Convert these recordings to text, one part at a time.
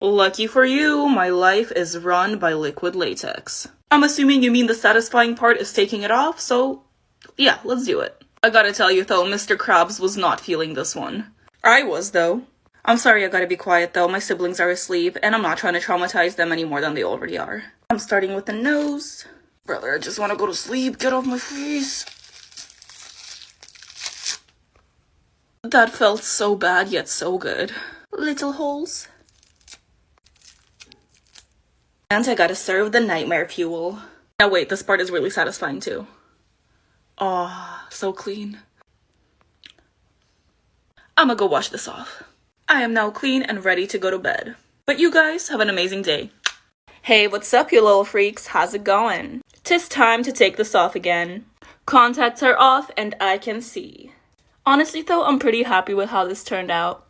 Lucky for you, my life is run by liquid latex. I'm assuming you mean the satisfying part is taking it off, so yeah, let's do it. I gotta tell you though, Mr. Krabs was not feeling this one. I was though. I'm sorry, I gotta be quiet though, my siblings are asleep, and I'm not trying to traumatize them any more than they already are. I'm starting with the nose. Brother, I just wanna go to sleep, get off my face. That felt so bad, yet so good. Little holes. And I gotta serve the nightmare fuel. Now wait, this part is really satisfying too. Aw, so clean. I'ma go wash this off. I am now clean and ready to go to bed. But you guys have an amazing day. Hey, what's up you little freaks? How's it going? 'Tis time to take this off again. Contacts are off and I can see. Honestly though, I'm pretty happy with how this turned out.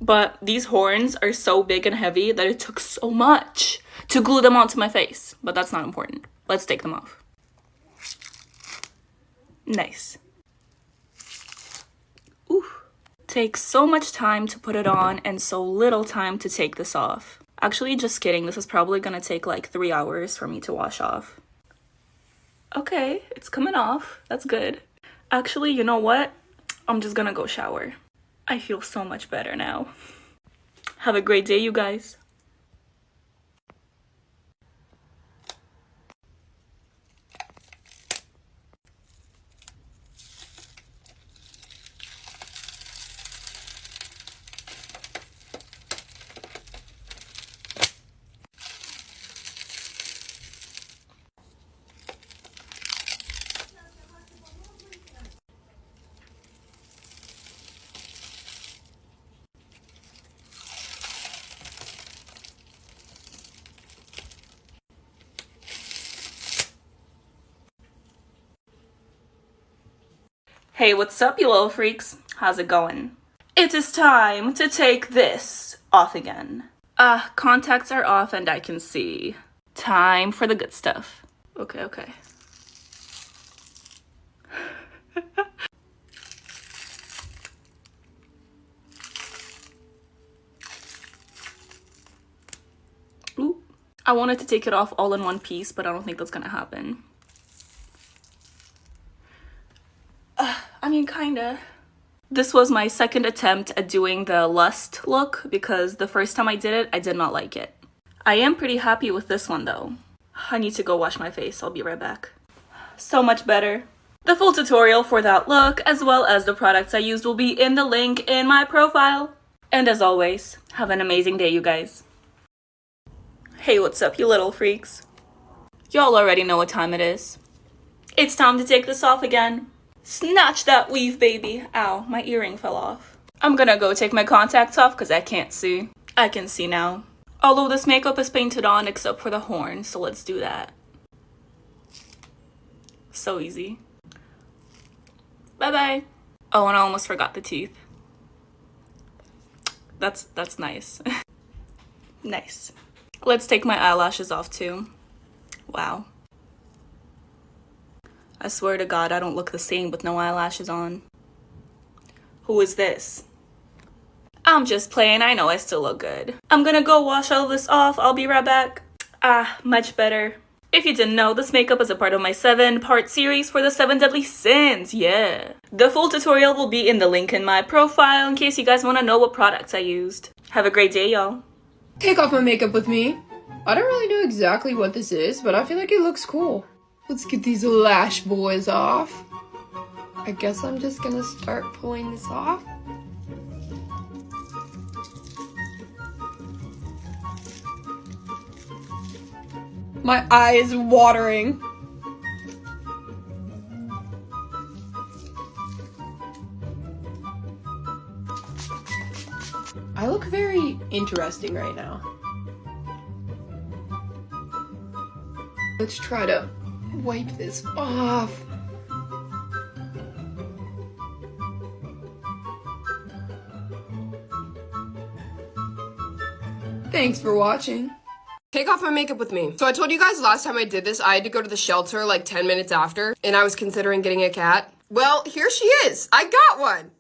But these horns are so big and heavy that it took so much to glue them onto my face. But that's not important. Let's take them off. Nice. Ooh. Takes so much time to put it on and so little time to take this off. Actually, just kidding. This is probably gonna take like 3 hours for me to wash off. Okay, it's coming off. That's good. Actually, you know what? I'm just gonna go shower. I feel so much better now. Have a great day, you guys. Hey, what's up, you little freaks? How's it going? It is time to take this off again. Contacts are off and I can see. Time for the good stuff. Okay. Ooh. I wanted to take it off all in one piece, but I don't think that's gonna happen. I mean, kinda. This was my second attempt at doing the lust look because the first time I did it, I did not like it. I am pretty happy with this one though. I need to go wash my face. I'll be right back. So much better. The full tutorial for that look, as well as the products I used, will be in the link in my profile. And as always, have an amazing day, you guys. Hey, what's up, you little freaks? Y'all already know what time it is. It's time to take this off again. Snatch that weave, baby. Ow, my earring fell off. I'm gonna go take my contacts off because I can't see. I can see now. Although this makeup is painted on except for the horn, so let's do that. So easy. Bye-bye. Oh, and I almost forgot the teeth. That's nice. Nice. Let's take my eyelashes off too. Wow. I swear to God, I don't look the same with no eyelashes on. Who is this? I'm just playing. I know I still look good. I'm gonna go wash all of this off. I'll be right back. Much better. If you didn't know, this makeup is a part of my 7-part series for the 7 deadly sins. Yeah. The full tutorial will be in the link in my profile in case you guys want to know what products I used. Have a great day, y'all. Take off my makeup with me. I don't really know exactly what this is, but I feel like it looks cool. Let's get these lash boys off. I guess I'm just gonna start pulling this off. My eye is watering. I look very interesting right now. Let's try to wipe this off. Thanks for watching. Take off my makeup with me. So I told you guys last time I did this, I had to go to the shelter like 10 minutes after, and I was considering getting a cat. Well, here she is. I got one.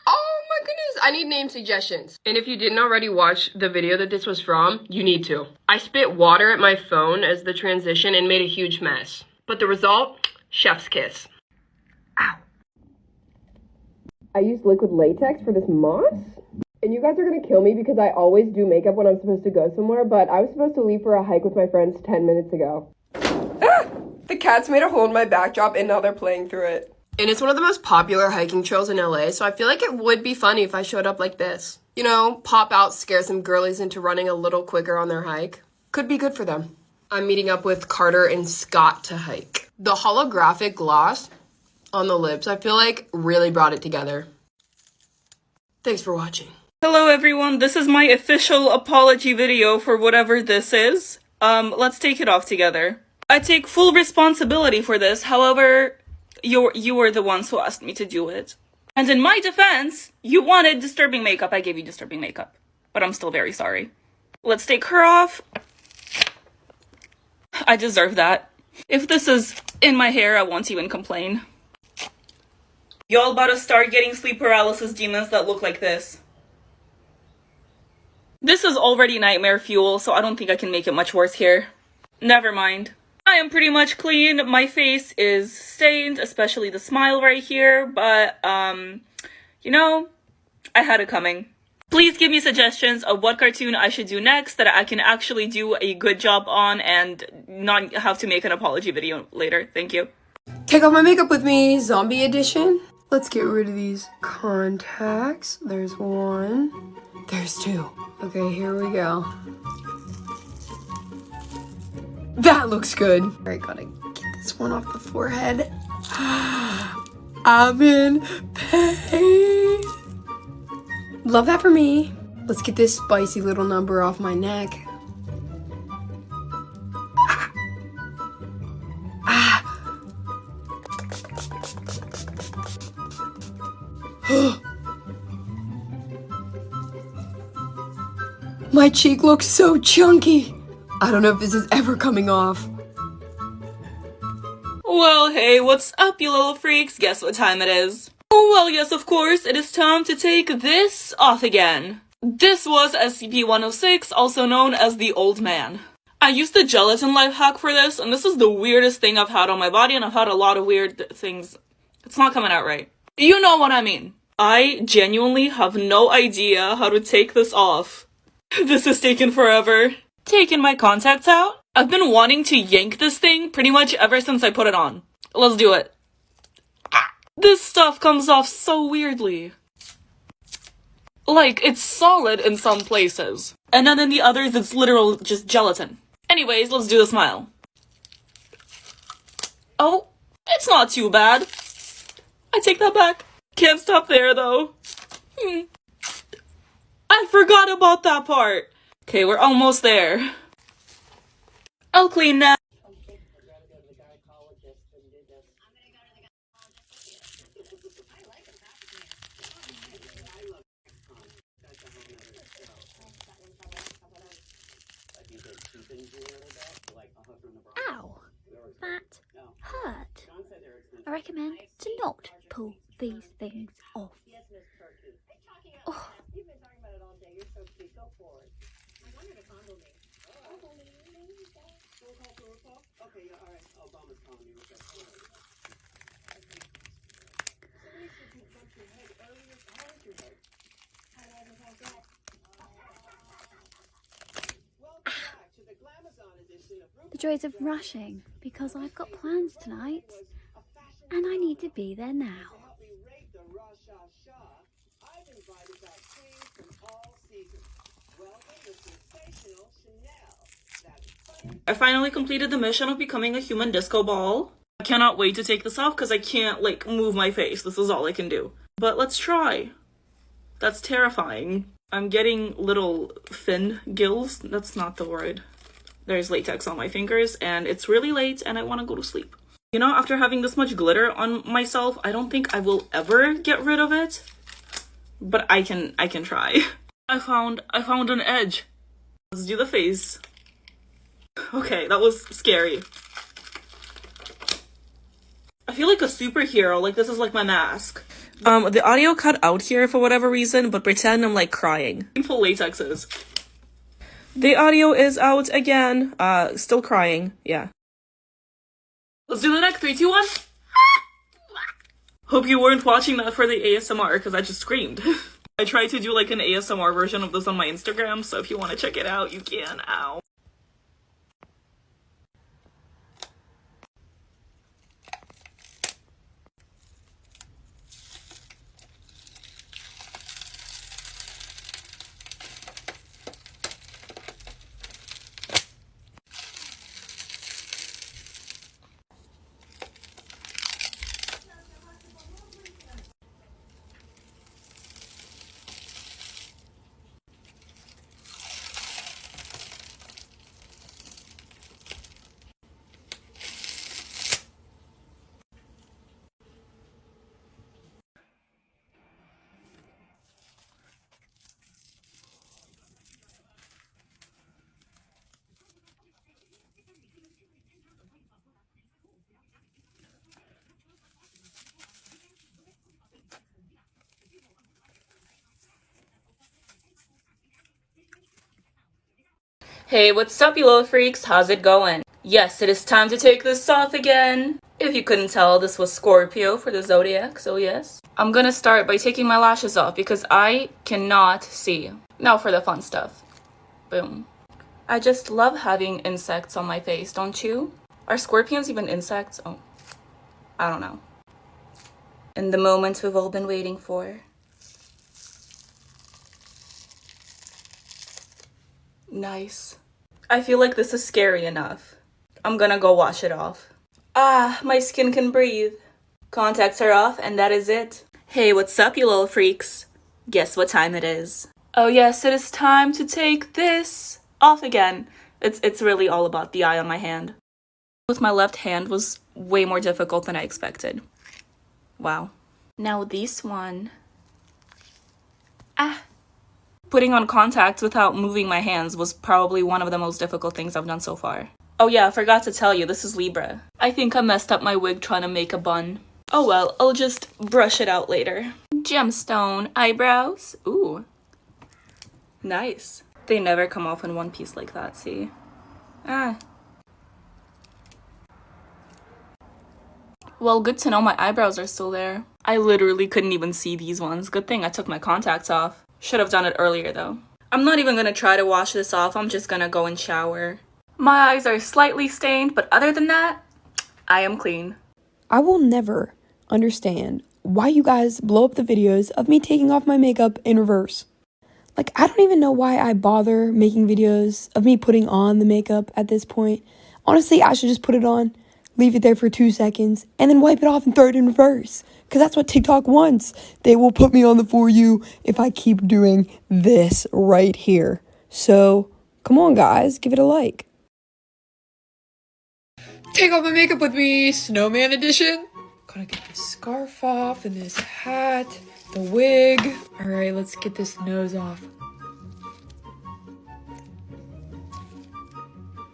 Oh my my goodness, I need name suggestions. And if you didn't already watch the video that this was from, you need to. I spit water at my phone as the transition and made a huge mess. But the result, chef's kiss. Ow. I used liquid latex for this moss? And you guys are gonna kill me because I always do makeup when I'm supposed to go somewhere, but I was supposed to leave for a hike with my friends 10 minutes ago. Ah! The cats made a hole in my backdrop and now they're playing through it. And it's one of the most popular hiking trails in LA, so I feel like it would be funny if I showed up like this. You know, pop out, scare some girlies into running a little quicker on their hike. Could be good for them. I'm meeting up with Carter and Scott to hike. The holographic gloss on the lips, I feel like really brought it together. Thanks for watching. Hello everyone, this is my official apology video for whatever this is. Let's take it off together. I take full responsibility for this, however, you were the ones who asked me to do it. And in my defense, you wanted disturbing makeup, I gave you disturbing makeup. But I'm still very sorry. Let's take her off. I deserve that. If this is in my hair, I won't even complain. Y'all about to start getting sleep paralysis demons that look like this. This is already nightmare fuel, so I don't think I can make it much worse here. Never mind. I am pretty much clean. My face is stained, especially the smile right here, but, you know, I had it coming. Please give me suggestions of what cartoon I should do next that I can actually do a good job on and not have to make an apology video later. Thank you. Take off my makeup with me, zombie edition. Let's get rid of these contacts. There's one. There's two. Okay, here we go. That looks good. All right, gotta get this one off the forehead. I'm in pain. Love that for me. Let's get this spicy little number off my neck. My cheek looks so chunky. I don't know if this is ever coming off. Well, hey, what's up, you little freaks? Guess what time it is? Oh, well, yes, of course, it is time to take this off again. This was SCP-106, also known as the Old Man. I used the gelatin life hack for this, and this is the weirdest thing I've had on my body, and I've had a lot of weird things. It's not coming out right. You know what I mean. I genuinely have no idea how to take this off. This has taken forever. Taking my contacts out? I've been wanting to yank this thing pretty much ever since I put it on. Let's do it. This stuff comes off so weirdly. Like, it's solid in some places. And then in the others, it's literal just gelatin. Anyways, let's do the smile. Oh, it's not too bad. I take that back. Can't stop there, though. I forgot about that part. Okay, we're almost there. I'll clean now. Ow, that hurt. I recommend to not pull these things off. Oh. The joys of rushing, because I've got plans tonight, and I need to be there now. I finally completed the mission of becoming a human disco ball. I cannot wait to take this off because I can't, like, move my face. This is all I can do. But let's try. That's terrifying. I'm getting little fin gills. That's not the word. There's latex on my fingers, and it's really late, and I want to go to sleep. You know, after having this much glitter on myself, I don't think I will ever get rid of it. But I can try. I found an edge. Let's do the face. Okay, that was scary. I feel like a superhero, like this is like my mask. The audio cut out here for whatever reason, but pretend I'm like crying. Painful latexes. The audio is out again. Still crying. Yeah. Let's do the next 3, 2, 1. Hope you weren't watching that for the ASMR because I just screamed. I tried to do like an ASMR version of this on my Instagram, so if you want to check it out, you can. Ow. Hey, what's up, you little freaks? How's it going? Yes, it is time to take this off again. If you couldn't tell, this was Scorpio for the zodiac, so yes. I'm gonna start by taking my lashes off because I cannot see. Now for the fun stuff. Boom. I just love having insects on my face, don't you? Are scorpions even insects? Oh, I don't know. And the moment we've all been waiting for. Nice. I feel like this is scary enough. I'm gonna go wash it off. Ah, my skin can breathe. Contacts are off and that is it. Hey, what's up, you little freaks? Guess what time it is? Oh yes, it is time to take this off again. It's really all about the eye on my hand. With my left hand was way more difficult than I expected. Wow. Now this one. Ah. Putting on contacts without moving my hands was probably one of the most difficult things I've done so far. Oh yeah, I forgot to tell you, this is Libra. I think I messed up my wig trying to make a bun. Oh well, I'll just brush it out later. Gemstone eyebrows. Ooh. Nice. They never come off in one piece like that, see? Ah. Well, good to know my eyebrows are still there. I literally couldn't even see these ones. Good thing I took my contacts off. Should have done it earlier though. I'm not even gonna try to wash this off, I'm just gonna go and shower. My eyes are slightly stained, but other than that, I am clean. I will never understand why you guys blow up the videos of me taking off my makeup in reverse. Like, I don't even know why I bother making videos of me putting on the makeup at this point. Honestly, I should just put it on, leave it there for 2 seconds, and then wipe it off and throw it in reverse. Because that's what TikTok wants. They will put me on the For You if I keep doing this right here. So, come on guys, give it a like. Take off my makeup with me, snowman edition. Gotta get this scarf off and this hat, the wig. All right, let's get this nose off.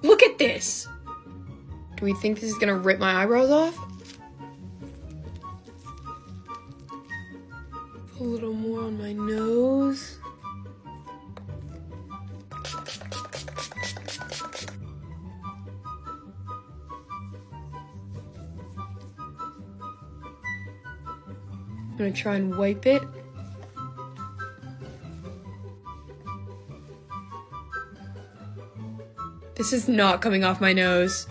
Look at this. Do we think this is gonna rip my eyebrows off? A little more on my nose. I'm gonna try and wipe it. This is not coming off my nose.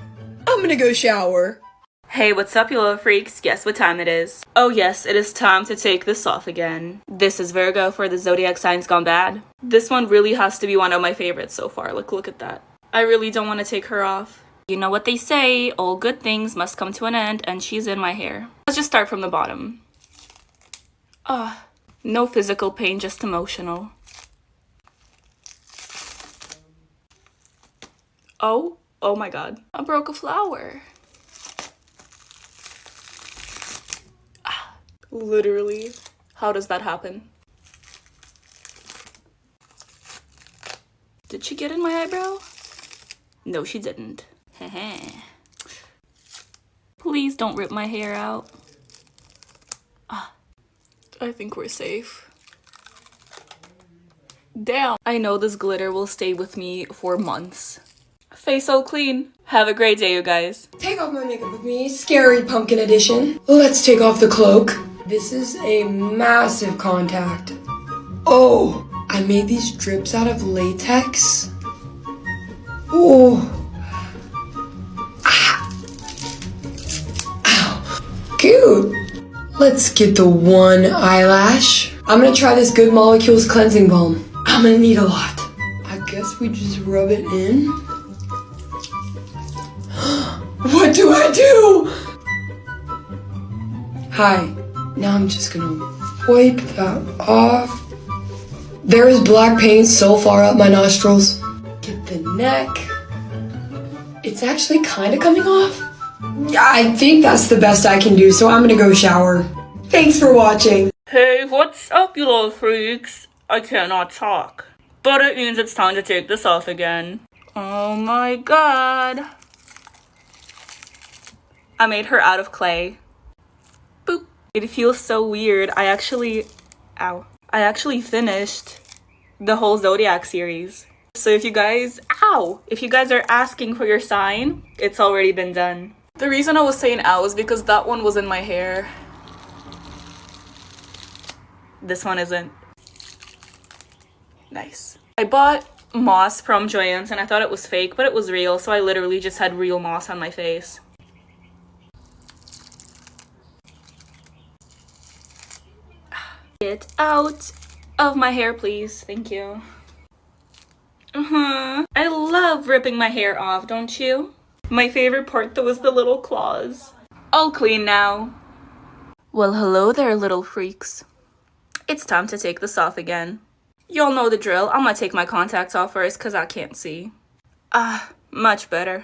I'm gonna go shower. Hey, what's up, you little freaks? Guess what time it is? Oh yes, it is time to take this off again. This is Virgo for the zodiac signs gone bad. This one really has to be one of my favorites so far. Look at that. I really don't want to take her off. You know what they say, all good things must come to an end, and she's in my hair. Let's just start from the bottom. Ah, no physical pain, just emotional. Oh my god. I broke a flower. Literally. How does that happen? Did she get in my eyebrow? No, she didn't. Please don't rip my hair out. I think we're safe. Damn. I know this glitter will stay with me for months. Face so clean. Have a great day, you guys. Take off my makeup with me, scary pumpkin edition. Let's take off the cloak. This is a massive contact. Oh, I made these drips out of latex. Oh. Ah. Ow. Cute. Let's get the one eyelash. I'm gonna try this Good Molecules cleansing balm. I'm gonna need a lot. I guess we just rub it in. What do I do? Hi. Now I'm just gonna wipe that off. There is black paint so far up my nostrils. Get the neck. It's actually kind of coming off. Yeah, I think that's the best I can do, so I'm gonna go shower. Thanks for watching. Hey, what's up, you little freaks? I cannot talk. But it means it's time to take this off again. Oh my god. I made her out of clay. Boop. It feels so weird. I actually finished the whole Zodiac series. So if you guys are asking for your sign, it's already been done. The reason I was saying ow is because that one was in my hair. This one isn't. Nice. I bought moss from Joann's and I thought it was fake, but it was real, so I literally just had real moss on my face. Get out of my hair, please. Thank you. I love ripping my hair off, don't you? My favorite part though is the little claws. All clean now. Well, hello there, little freaks. It's time to take this off again. Y'all know the drill. I'm gonna take my contacts off first because I can't see. Much better.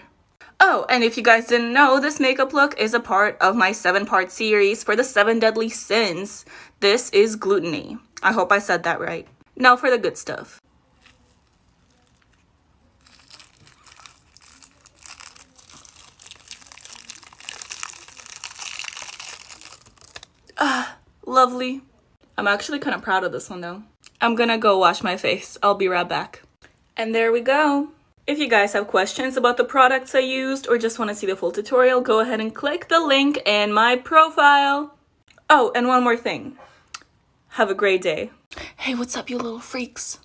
Oh, and if you guys didn't know, this makeup look is a part of my 7-part series for the 7 deadly sins. This is gluttony. I hope I said that right. Now for the good stuff. Lovely. I'm actually kind of proud of this one though. I'm gonna go wash my face. I'll be right back. And there we go. If you guys have questions about the products I used or just want to see the full tutorial, go ahead and click the link in my profile. Oh, and one more thing. Have a great day. Hey, what's up, you little freaks?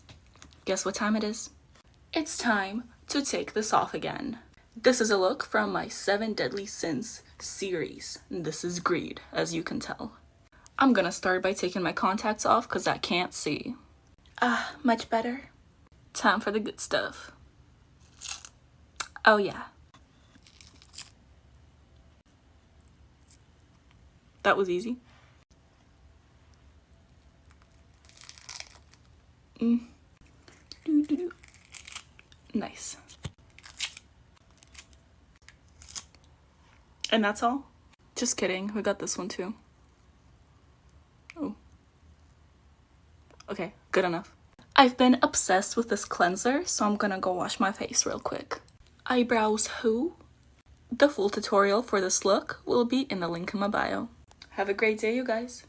Guess what time it is? It's time to take this off again. This is a look from my 7 Deadly Sins series. This is greed, as you can tell. I'm gonna start by taking my contacts off because I can't see. Much better. Time for the good stuff. Oh yeah. That was easy. Nice. And that's all? Just kidding. We got this one too. Oh. Okay, good enough. I've been obsessed with this cleanser, so I'm gonna go wash my face real quick. Eyebrows who? The full tutorial for this look will be in the link in my bio. Have a great day, you guys.